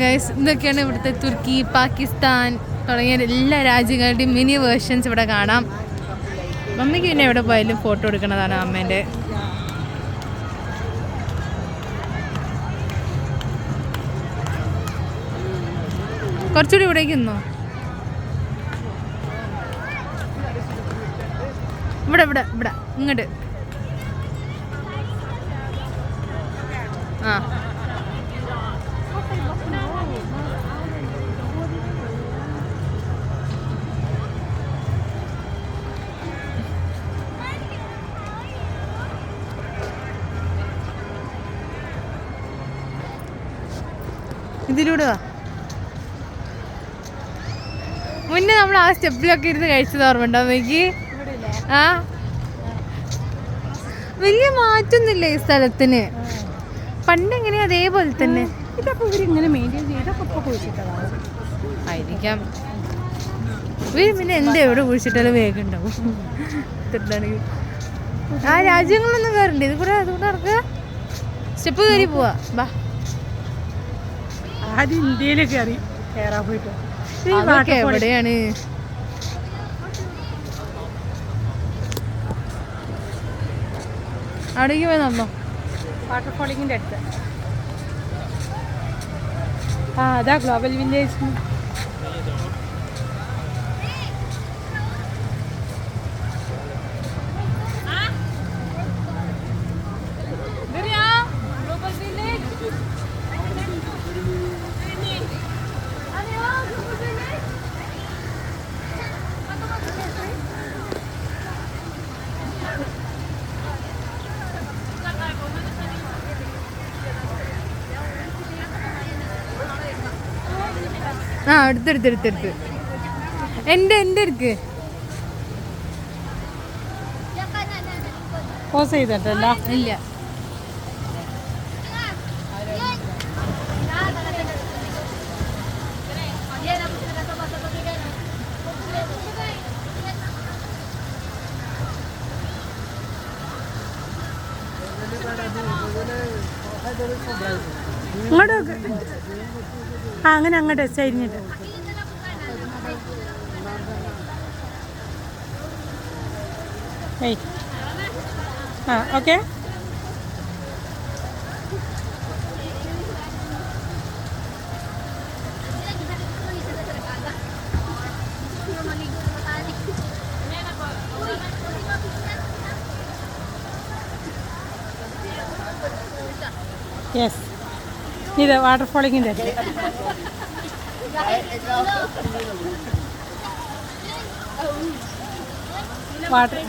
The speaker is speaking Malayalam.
ഗൈസ് ഇതൊക്കെയാണ് ഇവിടുത്തെ തുർക്കി, പാകിസ്ഥാൻ തുടങ്ങിയ എല്ലാ രാജ്യങ്ങളുടെയും മിനി വേർഷൻസ് ഇവിടെ കാണാം. മമ്മിക്ക് പിന്നെ എവിടെ പോയാലും ഫോട്ടോ എടുക്കുന്നതാണ് അമ്മേൻ്റെ. കുറച്ചുകൂടി ഇവിടേക്ക് നിന്നോ. ഇവിടെ ഇവിടെ ഇവിടെ ഇങ്ങോട്ട്. ആ ഇതിലൂടെ വാ. മുന്നേ നമ്മൾ ആ സ്റ്റെപ്പിലൊക്കെ ഇരുന്ന് കഴിച്ചത് ഓർമ്മയുണ്ടോ അമ്മയ്ക്ക്? ആ വലിയ മാറ്റൊന്നുമില്ല ഈ സ്ഥലത്തിന്. പണ്ട് എങ്ങനെയാ അതേപോലെ തന്നെ. ഇതൊക്കെ ഇവരിങ്ങനെ മെയിൻറ്റെയിൻ ആയിരിക്കാം. ഇവർ പിന്നെ എന്താ എവിടെ കുഴിച്ചിട്ടാലും വേഗം ഉണ്ടാവും. ആ രാജ്യങ്ങളൊന്നും കയറണ്ടേ ഇത് കൂടെ? അതുകൊണ്ട് ഇറക്കുക, സ്റ്റെപ്പ് കയറി പോവാ. ബാ, ആദ്യം ഇന്ത്യയിൽ കയറി കയറാൻ പോയിട്ട് എവിടെയാണ്? അവിടേക്ക് പോയി നോന്നോ. വാട്ടർഫോളിങ്ങിൻ്റെ അടുത്ത്. ആ അതാ ഗ്ലോബൽ വില്ലേജ്. ആ എടുത്തെടുത്തെടുത്തെടുത്ത് എൻ്റെ ഇருக்கு. പോസ് ചെയ്തിട്ടല്ല? ഇല്ല. ഇങ്ങോട്ട് ആ അങ്ങനെ അങ്ങോട്ട് ചരിഞ്ഞിട്ട്. ആ ഓക്കെ. യെസ്, ഇത് വാട്ടർഫോളിങ്ങിൻ്റെ വാട്ടർ.